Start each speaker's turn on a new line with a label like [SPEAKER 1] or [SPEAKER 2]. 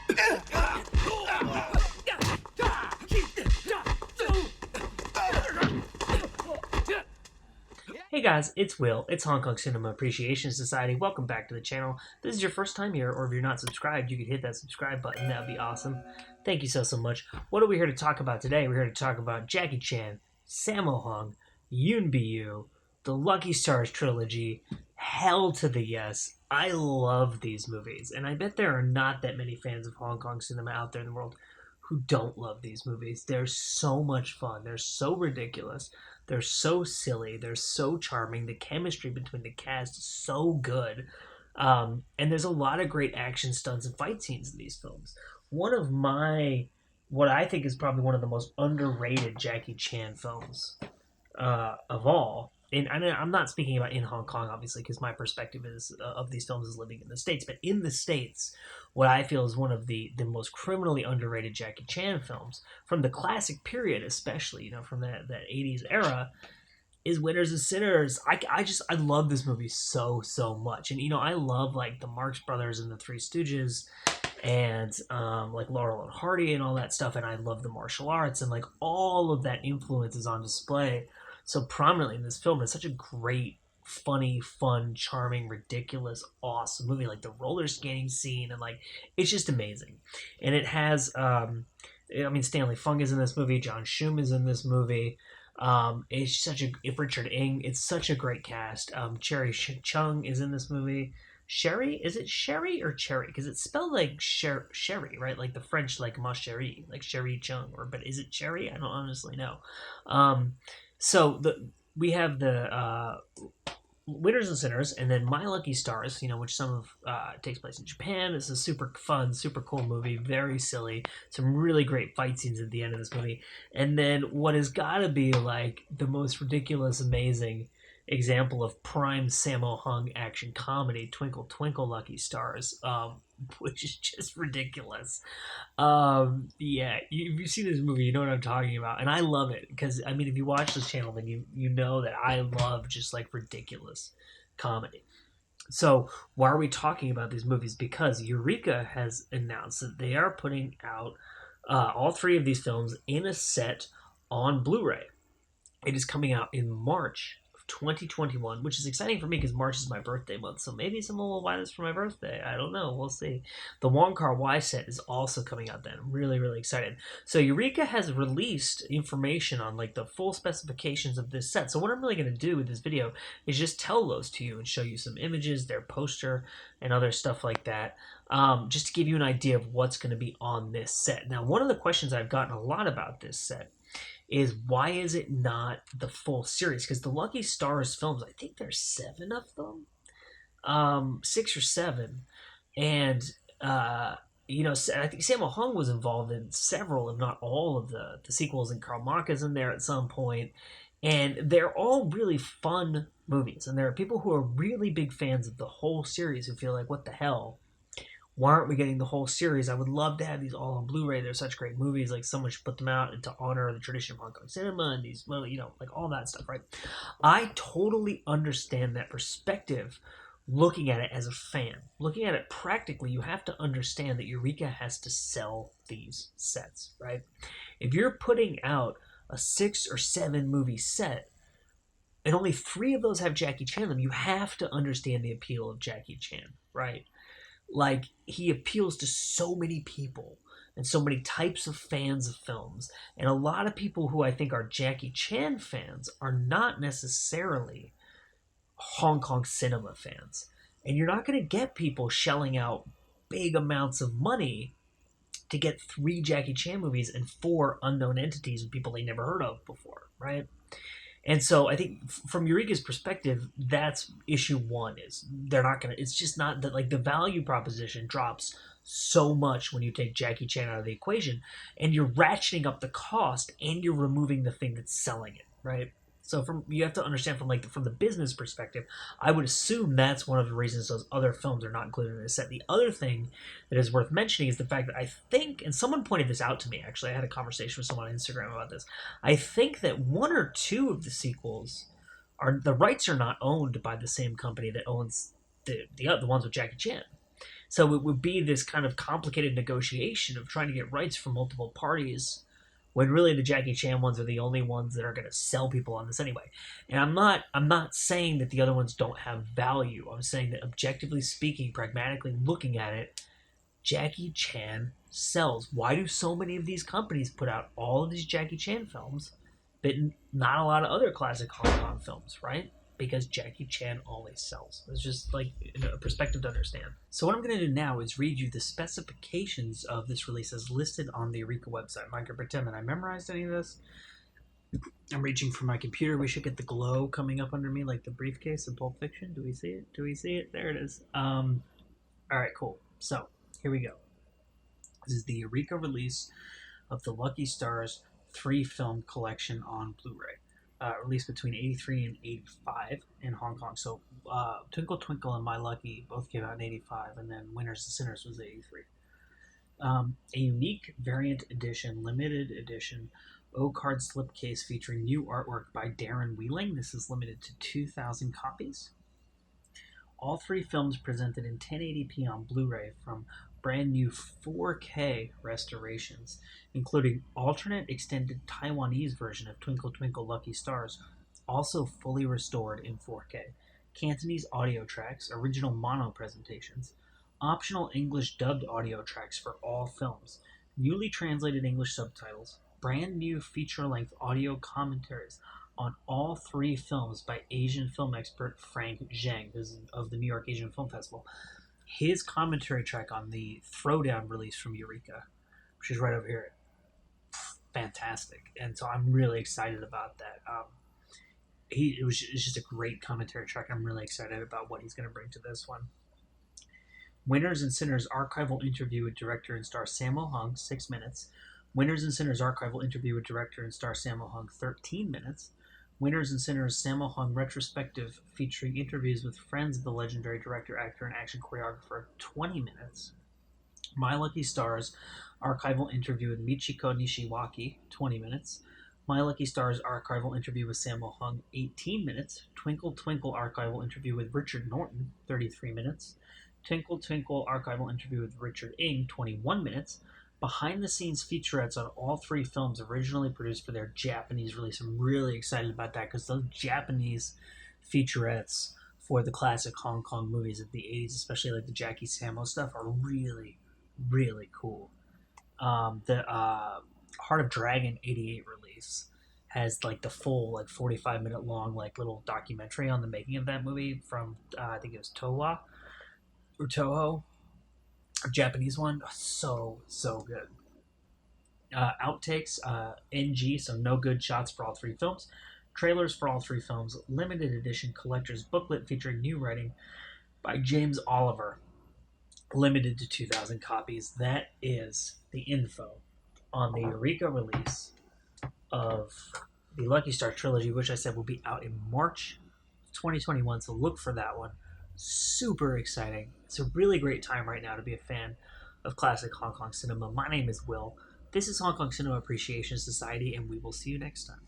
[SPEAKER 1] Hey guys, it's Will. It's Hong Kong Cinema Appreciation Society. Welcome back to the channel. If this is your first time here, or if you're not subscribed, you could hit that subscribe button. That would be awesome. Thank you so much. What are we here to talk about today? We're here to talk about Jackie Chan, Sammo Hung, Yoon Bi-yoo, the Lucky Stars trilogy, Hell to the Yes. I love these movies, and I bet there are not that many fans of Hong Kong cinema out there in the world who don't love these movies. They're so much fun. They're so ridiculous. They're so silly. They're so charming. The chemistry between the cast is so good. And there's a lot of great action stunts and fight scenes in these films. What I think is probably one of the most underrated Jackie Chan films of all. And I'm not speaking about in Hong Kong, obviously, because my perspective is of these films is living in the States. But in the States, what I feel is one of the most criminally underrated Jackie Chan films, from the classic period especially, from that 80s era, is Winners and Sinners. I love this movie so much. And, I love, like, the Marx Brothers and the Three Stooges and, like, Laurel and Hardy and all that stuff. And I love the martial arts, and, like, all of that influence is on display so prominently in this film. It's such a great, funny, fun, charming, ridiculous, awesome movie. Like the roller skating scene, and like it's just amazing. And it has, Stanley Fung is in this movie. John Shum is in this movie. If Richard Ng, it's such a great cast. Cherry Chung is in this movie. Sherry, is it Sherry or Cherry? Because it's spelled like Sherry, right? Like the French, like ma chérie, like Sherry Chung. But is it Cherry? I don't honestly know. So we have the Winners and Sinners, and then My Lucky Stars, which takes place in Japan. It's a super fun, super cool movie, very silly, some really great fight scenes at the end of this movie. And then what has got to be like the most ridiculous, amazing example of prime Sammo Hung action comedy, Twinkle Twinkle Lucky Stars, which is just ridiculous. If you see this movie, you know what I'm talking about, and I love it because if you watch this channel, then you know that I love just like ridiculous comedy. So why are we talking about these movies? Because Eureka has announced that they are putting out all three of these films in a set on Blu-ray. It is coming out in March 2021, which is exciting for me because March is my birthday month, so maybe someone will buy this for my birthday. I don't know, we'll see. The Wong Kar-wai set is also coming out then. I'm really excited. So Eureka has released information on like the full specifications of this set. So what I'm really going to do with this video is just tell those to you and show you some images, their poster, and other stuff like that, just to give you an idea of what's going to be on this set. Now, one of the questions I've gotten a lot about this set is why is it not the full series? Because the Lucky Stars films, I think there's 7 of them, 6 or 7, and I think Sammo Hung was involved in several, if not all, of the sequels, and Karl Maka's in there at some point, and they're all really fun movies, and there are people who are really big fans of the whole series who feel like, what the hell? Why aren't we getting the whole series? I would love to have these all on Blu-ray. They're such great movies. Like, someone should put them out and to honor the tradition of Hong Kong cinema and these, like all that stuff, right? I totally understand that perspective looking at it as a fan. Looking at it practically, you have to understand that Eureka has to sell these sets, right? If you're putting out a 6 or 7 movie set, and only 3 of those have Jackie Chan in them, you have to understand the appeal of Jackie Chan, right? Like, he appeals to so many people and so many types of fans of films. And a lot of people who I think are Jackie Chan fans are not necessarily Hong Kong cinema fans. And you're not going to get people shelling out big amounts of money to get 3 Jackie Chan movies and 4 unknown entities with people they never heard of before, right? And so I think from Eureka's perspective, that's issue 1, is they're not going to, it's just not that, like, the value proposition drops so much when you take Jackie Chan out of the equation, and you're ratcheting up the cost and you're removing the thing that's selling it, right? So you have to understand from the business perspective, I would assume that's one of the reasons those other films are not included in the set. The other thing that is worth mentioning is the fact that I think, and someone pointed this out to me, actually, I had a conversation with someone on Instagram about this. I think that 1 or 2 of the sequels the rights are not owned by the same company that owns the ones with Jackie Chan. So it would be this kind of complicated negotiation of trying to get rights from multiple parties when really the Jackie Chan ones are the only ones that are going to sell people on this anyway. And I'm not saying that the other ones don't have value. I'm saying that objectively speaking, pragmatically looking at it, Jackie Chan sells. Why do so many of these companies put out all of these Jackie Chan films, but not a lot of other classic Hong Kong films, right? Because Jackie Chan always sells. It's just like a perspective to understand. So what I'm going to do now is read you the specifications of this release as listed on the Eureka website. I'm not going to pretend that I memorized any of this. I'm reaching for my computer. We should get the glow coming up under me like the briefcase in Pulp Fiction. Do we see it? Do we see it? There it is. All right, cool. So here we go. This is the Eureka release of the Lucky Stars 3-film collection on Blu-ray. Released between 83 and 85 in Hong Kong. So Twinkle Twinkle and My Lucky both came out in 85, and then Winners and Sinners was 83. A unique variant edition, limited edition, O-card slipcase featuring new artwork by Darren Wheeling. This is limited to 2,000 copies. All 3 films presented in 1080p on Blu-ray from brand new 4K restorations, including alternate extended Taiwanese version of Twinkle Twinkle Lucky Stars, also fully restored in 4K, Cantonese audio tracks, original mono presentations, optional English dubbed audio tracks for all films, newly translated English subtitles, brand new feature-length audio commentaries on all 3 films by Asian film expert Frank Zheng, who's of the New York Asian Film Festival. His commentary track on the Throwdown release from Eureka, which is right over here, fantastic. And so I'm really excited about that. It's just a great commentary track. I'm really excited about what he's going to bring to this one. Winners and Sinners archival interview with director and star Sammo Hung, 6 minutes. Winners and Sinners archival interview with director and star Sammo Hung, 13 minutes. Winners and Sinners Sammo Hung retrospective featuring interviews with friends of the legendary director, actor, and action choreographer, 20 minutes. My Lucky Stars archival interview with Michiko Nishiwaki, 20 minutes. My Lucky Stars archival interview with Sammo Hung, 18 minutes. Twinkle Twinkle archival interview with Richard Norton, 33 minutes. Twinkle Twinkle archival interview with Richard Ng, 21 minutes. Behind-the-scenes featurettes on all 3 films originally produced for their Japanese release. I'm really excited about that because those Japanese featurettes for the classic Hong Kong movies of the 80s, especially like the Jackie Sammo stuff, are really, really cool. The Heart of Dragon 88 release has like the full like 45-minute long like little documentary on the making of that movie from I think it was Towa or Toho. Japanese one, so good. Outtakes, NG, so no good shots for all 3 films. Trailers for all 3 films. Limited edition collector's booklet featuring new writing by James Oliver. Limited to 2,000 copies. That is the info on the Eureka release of the Lucky Star Trilogy, which I said will be out in March 2021. So look for that one. Super exciting. It's a really great time right now to be a fan of classic Hong Kong cinema. My name is Will. This is Hong Kong Cinema Appreciation Society, and we will see you next time.